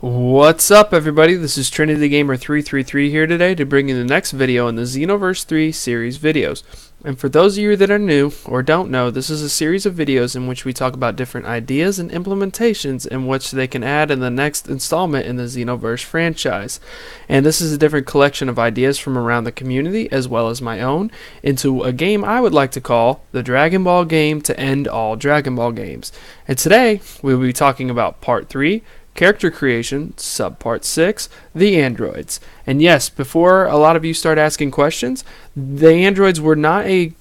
What's up, everybody? This is Trinity Gamer 333 here today to bring you the next video in the Xenoverse 3 series videos. And for those of you that are new or don't know, this is a series of videos in which we talk about different ideas and implementations in which they can add in the next installment in the Xenoverse franchise. And this is a different collection of ideas from around the community as well as my own into a game I would like to call the Dragon Ball game to end all Dragon Ball games. And today we will be talking about Part 3, Character Creation, Subpart 6, the androids. And yes, before a lot of you start asking questions, the androids were not a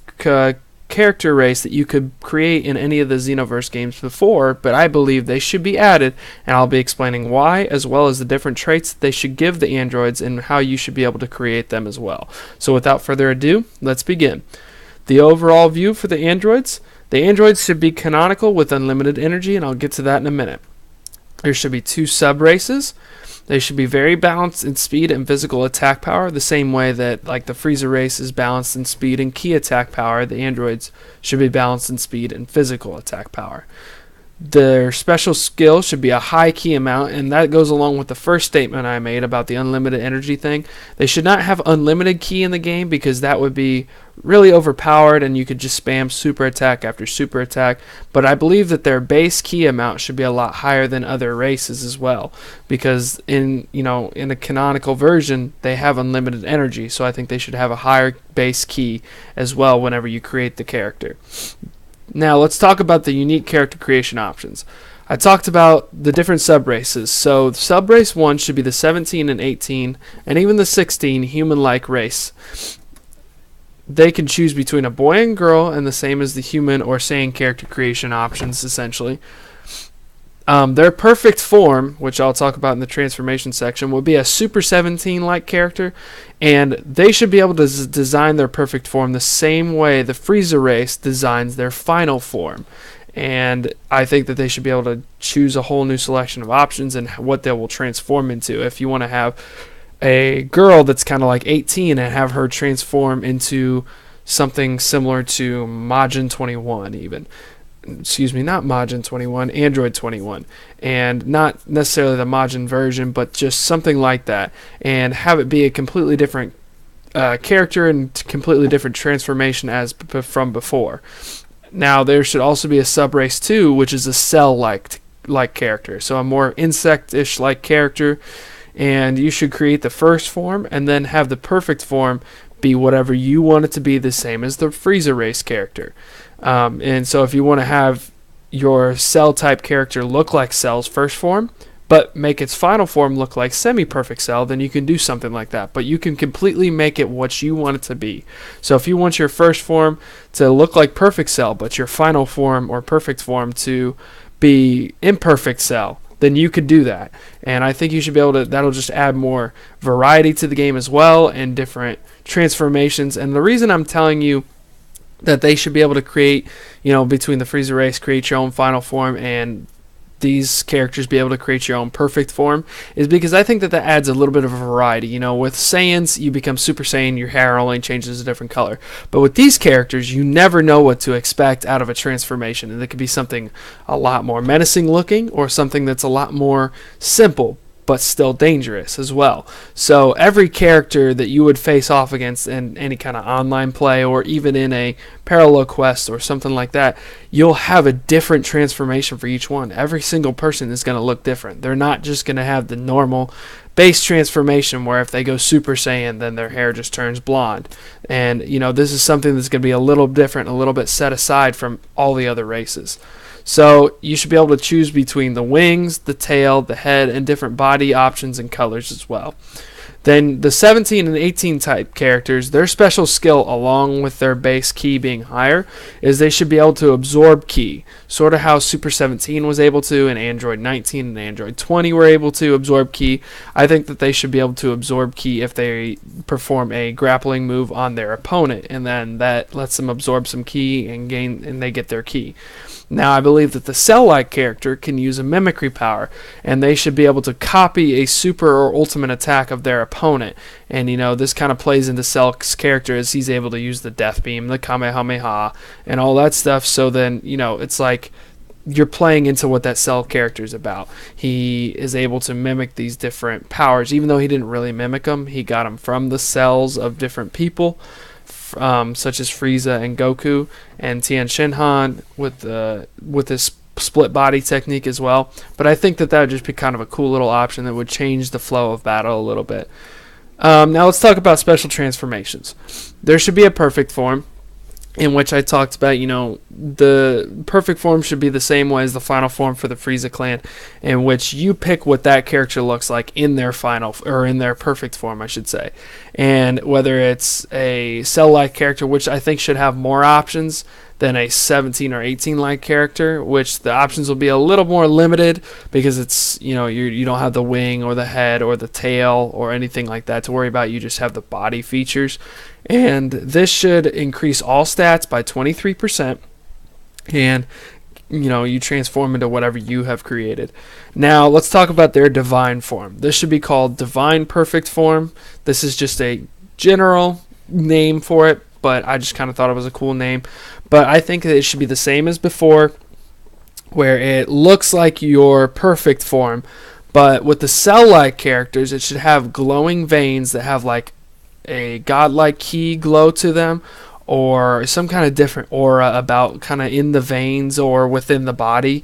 character race that you could create in any of the Xenoverse games before, but I believe they should be added, and I'll be explaining why, as well as the different traits that they should give the androids and how you should be able to create them as well. So without further ado, let's begin. The overall view for the androids should be canonical with unlimited energy, and I'll get to that in a minute. There should be 2 sub-races. They should be very balanced in speed and physical attack power, the same way that like the Frieza race is balanced in speed and key attack power, the androids should be balanced in speed and physical attack power. Their special skill should be a high key amount, and that goes along with the first statement I made about the unlimited energy thing. They should not have unlimited key in the game because that would be really overpowered and you could just spam super attack after super attack, but I believe that their base key amount should be a lot higher than other races as well, because in a canonical version they have unlimited energy, so I think they should have a higher base key as well whenever you create the character. Now let's talk about the unique character creation options. I talked about the different sub-races. So sub-race 1 should be the 17 and 18 and even the 16 human-like race. They can choose between a boy and girl, and the same as the human or Saiyan character creation options essentially. Their perfect form, which I'll talk about in the transformation section, would be a Super 17-like character, and they should be able to design their perfect form the same way the Frieza race designs their final form. And I think that they should be able to choose a whole new selection of options and what they will transform into. If you want to have a girl that's kind of like 18 and have her transform into something similar to Majin 21 even. Excuse me, not Majin 21, Android 21, and not necessarily the Majin version, but just something like that, and have it be a completely different character and completely different transformation as from before. Now, there should also be a sub-race 2, which is a cell-like character, so a more insect-ish-like character, and you should create the first form and then have the perfect form be whatever you want it to be, the same as the Frieza race character. And so if you want to have your Cell type character look like Cell's first form, but make its final form look like semi-perfect Cell, then you can do something like that. But you can completely make it what you want it to be. So if you want your first form to look like perfect Cell, but your final form or perfect form to be imperfect Cell, then you could do that. And I think you should be able to, that'll just add more variety to the game as well and different transformations. And the reason I'm telling you that they should be able to create, between the Frieza race, create your own final form, and these characters be able to create your own perfect form, is because I think that adds a little bit of a variety. With Saiyans, you become Super Saiyan, your hair only changes a different color. But with these characters, you never know what to expect out of a transformation, and it could be something a lot more menacing looking, or something that's a lot more simple, but still dangerous as well. So every character that you would face off against in any kind of online play or even in a parallel quest or something like that, you'll have a different transformation for each one. Every single person is going to look different. They're not just going to have the normal base transformation where if they go Super Saiyan, then their hair just turns blonde. And, this is something that's going to be a little different, a little bit set aside from all the other races. So you should be able to choose between the wings, the tail, the head, and different body options and colors as well. Then the 17 and 18 type characters, their special skill along with their base key being higher is they should be able to absorb key, sort of how Super 17 was able to and Android 19 and Android 20 were able to absorb key. I think that they should be able to absorb key if they perform a grappling move on their opponent, and then that lets them absorb some key and they get their key. Now, I believe that the Cell-like character can use a mimicry power, and they should be able to copy a super or ultimate attack of their opponent. And, this kind of plays into Cell's character as he's able to use the Death Beam, the Kamehameha, and all that stuff. So then, it's like you're playing into what that Cell character is about. He is able to mimic these different powers, even though he didn't really mimic them. He got them from the cells of different people, such as Frieza and Goku, and Tien Shinhan with this split body technique as well. But I think that would just be kind of a cool little option that would change the flow of battle a little bit. Now let's talk about special transformations. There should be a perfect form, in which I talked about, the perfect form should be the same way as the final form for the Frieza clan, in which you pick what that character looks like in their in their perfect form, I should say. And whether it's a Cell-like character, which I think should have more options than a 17 or 18-like character, which the options will be a little more limited because it's, you don't have the wing or the head or the tail or anything like that to worry about. You just have the body features. And this should increase all stats by 23%, and you transform into whatever you have created. Now let's talk about their divine form. This should be called Divine Perfect Form. This is just a general name for it, but I just kind of thought it was a cool name. But I think that it should be the same as before, where it looks like your perfect form, but with the Cell-like characters, it should have glowing veins that have like a godlike key glow to them, or some kind of different aura about kind of in the veins or within the body.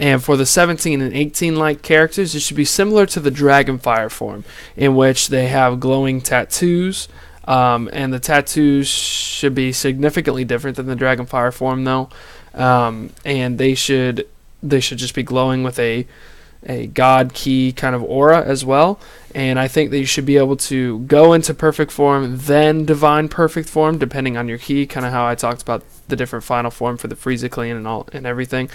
And for the 17 and 18 like characters, it should be similar to the Dragonfire form, in which they have glowing tattoos, and the tattoos should be significantly different than the Dragonfire form though, and they should just be glowing with a god key kind of aura as well. And I think that you should be able to go into perfect form, then divine perfect form, depending on your key, kind of how I talked about the different final form for the Frieza clan and everything.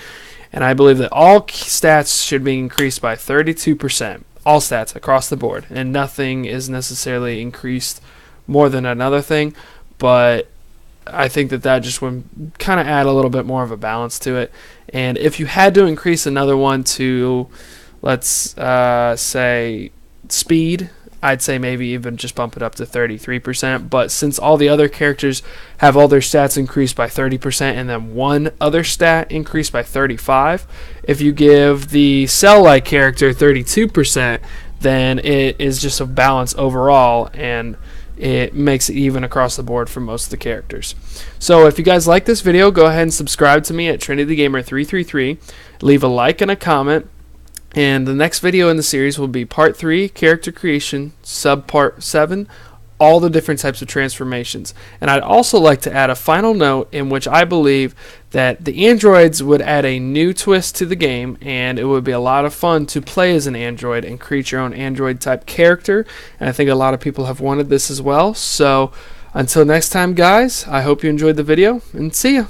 And I believe that all stats should be increased by 32%, all stats across the board, and nothing is necessarily increased more than another thing, but I think that just would kind of add a little bit more of a balance to it. And if you had to increase another one to, let's say, speed, I'd say maybe even just bump it up to 33%. But since all the other characters have all their stats increased by 30% and then one other stat increased by 35%, if you give the Cell-like character 32%, then it is just a balance overall, and it makes it even across the board for most of the characters. So if you guys like this video, go ahead and subscribe to me at TrinityGamer333. Leave a like and a comment. And the next video in the series will be Part 3, Character Creation, Sub-Part 7, all the different types of transformations. And I'd also like to add a final note in which I believe that the androids would add a new twist to the game, and it would be a lot of fun to play as an android and create your own android type character. And I think a lot of people have wanted this as well. So until next time, guys, I hope you enjoyed the video, and see ya.